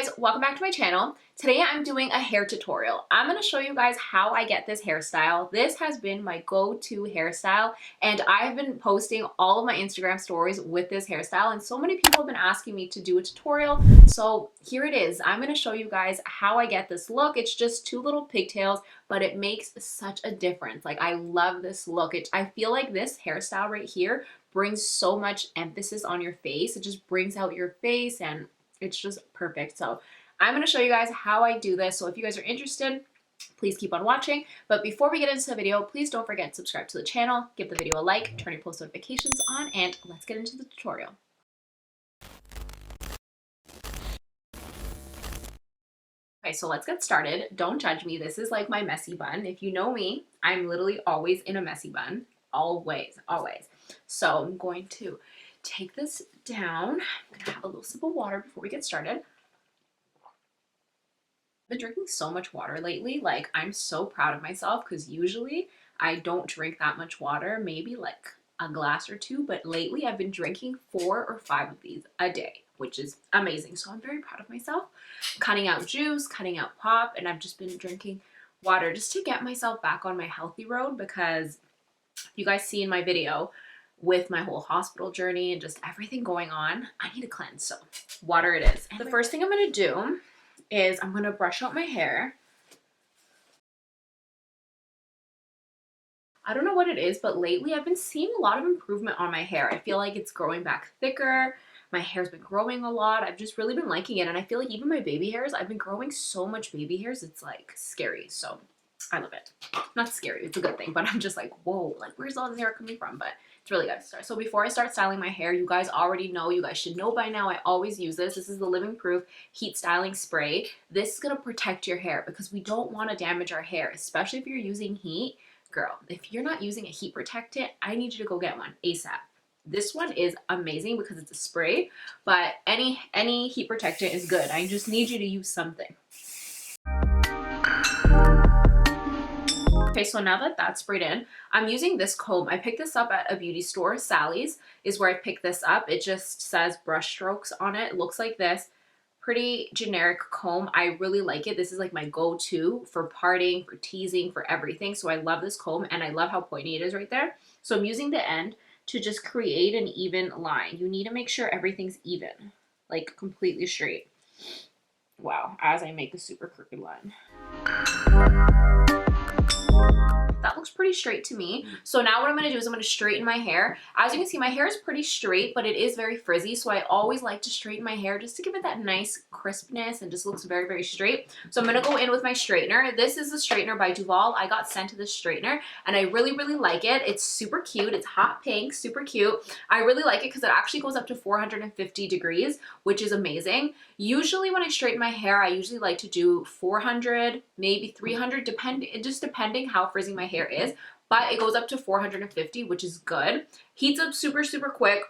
guys, welcome back to my channel. Today I'm doing a hair tutorial. I'm going to show you guys how I get this hairstyle. This has been my go-to hairstyle and I've been posting all of my Instagram stories with this hairstyle and so many people have been asking me to do a tutorial. So here it is. I'm going to show you guys how I get this look. It's just two little pigtails, but it makes such a difference. Like, I love this look. I feel like this hairstyle right here brings so much emphasis on your face. It just brings out your face and it's just perfect. So I'm going to show you guys how I do this. So if you guys are interested, please keep on watching. But before we get into the video, please don't forget to subscribe to the channel, give the video a like, turn your post notifications on, and let's get into the tutorial. Okay, so let's get started. Don't judge me. This is like my messy bun. If you know me, I'm literally always in a messy bun. Always, always. So I'm going to take this down. I'm gonna have a little sip of water before we get started. I've been drinking so much water lately. Like, I'm so proud of myself because usually I don't drink that much water, maybe like a glass or two, but lately I've been drinking 4 or 5 of these a day, which is amazing. So I'm very proud of myself. Cutting out juice, cutting out pop, and I've just been drinking water just to get myself back on my healthy road because you guys see in my video with my whole hospital journey and just everything going on, I need to cleanse. So water it is. And the first thing I'm going to do is I'm going to brush out my hair. I don't know what it is, but lately I've been seeing a lot of improvement on my hair. I feel like it's growing back thicker. My hair's been growing a lot. I've just really been liking it. And I feel like even my baby hairs, I've been growing so much baby hairs. It's like scary. So I love it. Not scary, it's a good thing, but I'm just like, whoa, like where's all this hair coming from? But it's really good. So before I start styling my hair, you guys already know, you guys should know by now, I always use this. This is the Living Proof Heat Styling Spray. This is going to protect your hair because we don't want to damage our hair, especially if you're using heat. Girl, if you're not using a heat protectant, I need you to go get one ASAP. This one is amazing because it's a spray, but any heat protectant is good. I just need you to use something. Okay, so now that that's sprayed in, I'm using this comb. I picked this up at a beauty store. Sally's is where I picked this up. It just says brush strokes on it. It looks like this. Pretty generic comb. I really like it. This is like my go-to for parting, for teasing, for everything. So I love this comb and I love how pointy it is right there. So I'm using the end to just create an even line. You need to make sure everything's even, like completely straight. Wow, as I make a super crooked line. That looks pretty straight to me. So now what I'm going to do is I'm going to straighten my hair. As you can see, my hair is pretty straight, but it is very frizzy. So I always like to straighten my hair just to give it that nice crispness and just looks very, very straight. So I'm going to go in with my straightener. This is the straightener by Duvolle. I got sent to this straightener and I really, really like it. It's super cute. It's hot pink, super cute. I really like it because it actually goes up to 450 degrees, which is amazing. Usually when I straighten my hair, I usually like to do 400, maybe 300, depending how frizzy my hair is, but it goes up to 450, which is good. Heats up super, super quick.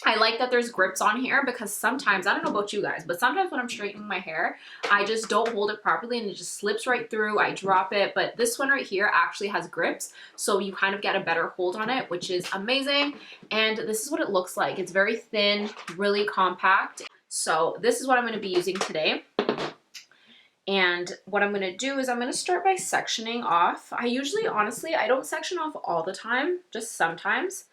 I like that there's grips on here because sometimes, I don't know about you guys, but sometimes when I'm straightening my hair, I just don't hold it properly and it just slips right through. I drop it, but this one right here actually has grips, so you kind of get a better hold on it, which is amazing. And this is what it looks like. It's very thin, really compact. So this is what I'm going to be using today. And what I'm going to do is I'm going to start by sectioning off. I usually, honestly, I don't section off all the time, just sometimes.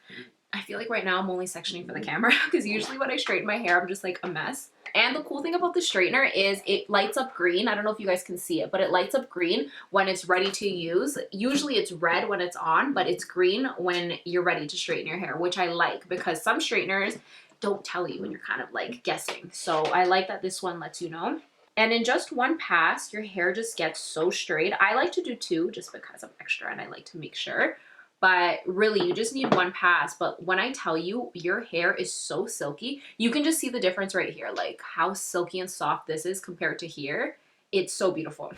I feel like right now I'm only sectioning for the camera because usually when I straighten my hair, I'm just like a mess. And the cool thing about the straightener is it lights up green. I don't know if you guys can see it, but it lights up green when it's ready to use. Usually it's red when it's on, but it's green when you're ready to straighten your hair, which I like because some straighteners don't tell you and you're kind of like guessing. So I like that this one lets you know. And in just one pass, your hair just gets so straight. I like to do 2 just because I'm extra and I like to make sure. But really, you just need 1 pass. But when I tell you, your hair is so silky, you can just see the difference right here, like how silky and soft this is compared to here. It's so beautiful.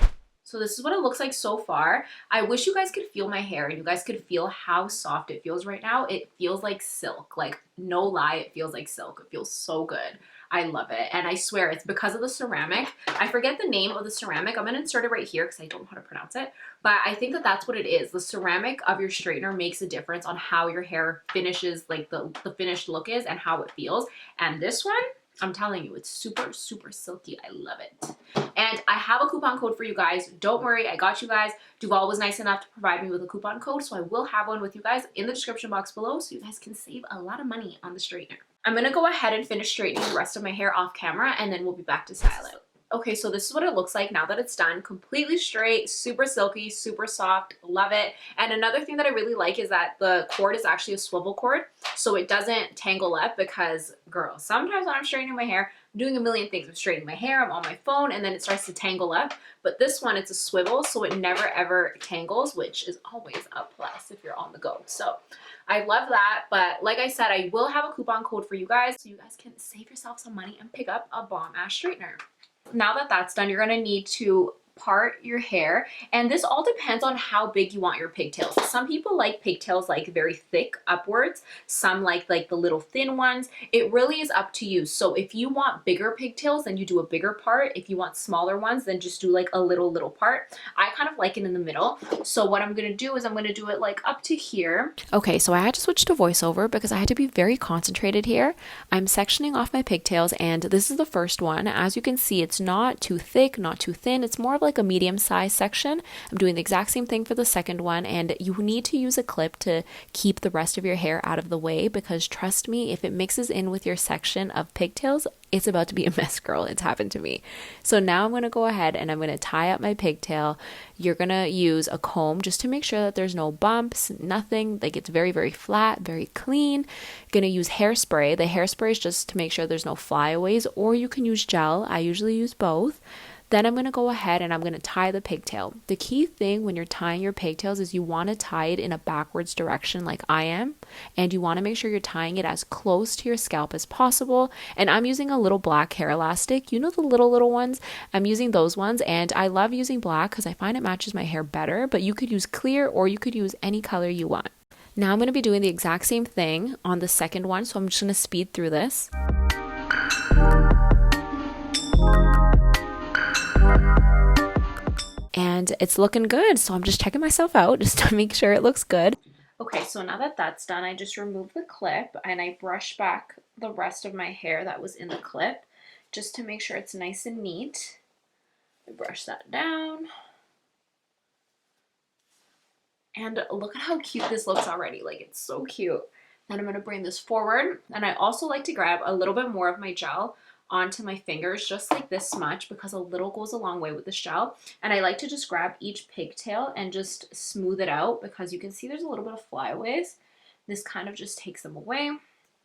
So this is what it looks like so far. I wish you guys could feel my hair and you guys could feel how soft it feels right now. It feels like silk. Like, no lie, it feels like silk. It feels so good. I love it. And I swear it's because of the ceramic. I forget the name of the ceramic. I'm going to insert it right here because I don't know how to pronounce it. But I think that that's what it is. The ceramic of your straightener makes a difference on how your hair finishes, like the finished look is and how it feels. And this one, I'm telling you, it's super, super silky. I love it. And I have a coupon code for you guys. Don't worry, I got you guys. Duvolle was nice enough to provide me with a coupon code, so I will have one with you guys in the description box below so you guys can save a lot of money on the straightener. I'm gonna go ahead and finish straightening the rest of my hair off camera, and then we'll be back to style it. Okay, so this is what it looks like now that it's done. Completely straight, super silky, super soft, love it. And another thing that I really like is that the cord is actually a swivel cord, so it doesn't tangle up because, girl, sometimes when I'm straightening my hair, I'm doing a million things. I'm straightening my hair, I'm on my phone, and then it starts to tangle up. But this one, it's a swivel, so it never ever tangles, which is always a plus if you're on the go. So I love that, but like I said, I will have a coupon code for you guys so you guys can save yourself some money and pick up a bomb-ass straightener. Now that that's done, you're going to need to part your hair, and this all depends on how big you want your pigtails. Some people like pigtails like very thick upwards, some like the little thin ones. It really is up to you. So if you want bigger pigtails, then you do a bigger part. If you want smaller ones, then just do like a little part. I kind of like it in the middle. So what I'm gonna do is I'm gonna do it like up to here. Okay, so I had to switch to voiceover because I had to be very concentrated here. I'm sectioning off my pigtails, and this is the first one. As you can see, it's not too thick, not too thin. It's more of like a medium size section. I'm doing the exact same thing for the second one, and you need to use a clip to keep the rest of your hair out of the way, because trust me, if it mixes in with your section of pigtails, it's about to be a mess, girl. It's happened to me. So now I'm going to go ahead and I'm going to tie up my pigtail. You're going to use a comb just to make sure that there's no bumps, nothing. Like, it's very, very flat, very clean. Going to use hairspray. The hairspray is just to make sure there's no flyaways, or you can use gel. I usually use both. Then I'm going to go ahead and I'm going to tie the pigtail. The key thing when you're tying your pigtails is you want to tie it in a backwards direction like I am. And you want to make sure you're tying it as close to your scalp as possible. And I'm using a little black hair elastic. You know, the little ones? I'm using those ones. And I love using black because I find it matches my hair better. But you could use clear, or you could use any color you want. Now I'm going to be doing the exact same thing on the second one. So I'm just going to speed through this. And it's looking good, so I'm just checking myself out just to make sure it looks good. Okay, so now that that's done, I just remove the clip and I brush back the rest of my hair that was in the clip just to make sure it's nice and neat. I brush that down. And look at how cute this looks already. Like, it's so cute. Then I'm going to bring this forward, and I also like to grab a little bit more of my gel onto my fingers, just like this much, because a little goes a long way with this gel. And I like to just grab each pigtail and just smooth it out, because you can see there's a little bit of flyaways. This kind of just takes them away.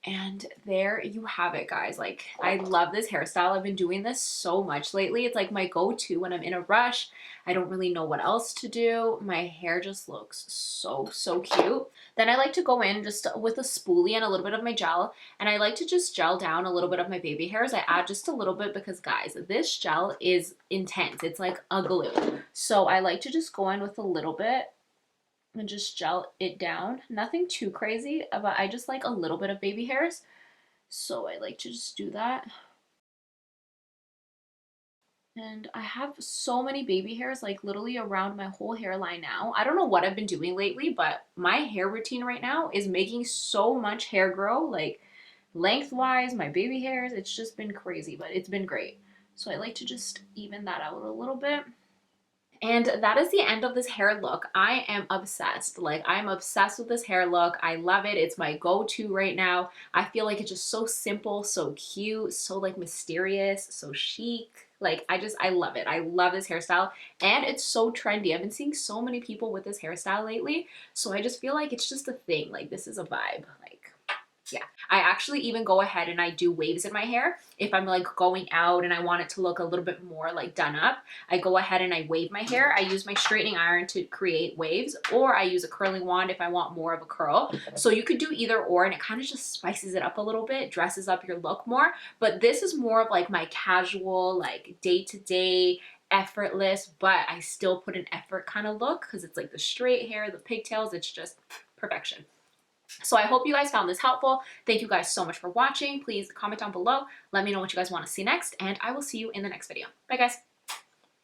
And there you have it, guys. Like, I love this hairstyle. I've been doing this so much lately. It's like my go-to when I'm in a rush. I don't really know what else to do. My hair just looks so, so cute. Then I like to go in just with a spoolie and a little bit of my gel. And I like to just gel down a little bit of my baby hairs. I add just a little bit because, guys, this gel is intense. It's like a glue. So I like to just go in with a little bit and just gel it down. Nothing too crazy, but I just like a little bit of baby hairs. So I like to just do that. And I have so many baby hairs, like literally around my whole hairline now. I don't know what I've been doing lately, but my hair routine right now is making so much hair grow, like lengthwise, my baby hairs. It's just been crazy, but it's been great. So I like to just even that out a little bit. And that is the end of this hair look. I am obsessed. Like, I'm obsessed with this hair look. I love it. It's my go-to right now. I feel like it's just so simple, so cute, so like mysterious, so chic. Like, I love it. I love this hairstyle, and it's so trendy. I've been seeing so many people with this hairstyle lately, so I just feel like it's just a thing. Like, this is a vibe. Like, yeah. I actually even go ahead and I do waves in my hair. If I'm like going out and I want it to look a little bit more like done up, I go ahead and I wave my hair. I use my straightening iron to create waves, or I use a curling wand if I want more of a curl. So you could do either or, and it kind of just spices it up a little bit, dresses up your look more. But this is more of like my casual, like day-to-day, effortless, but I still put an effort kind of look because it's like the straight hair, the pigtails, it's just perfection. So I hope you guys found this helpful. Thank you guys so much for watching. Please comment down below. Let me know what you guys want to see next, and I will see you in the next video. Bye, guys.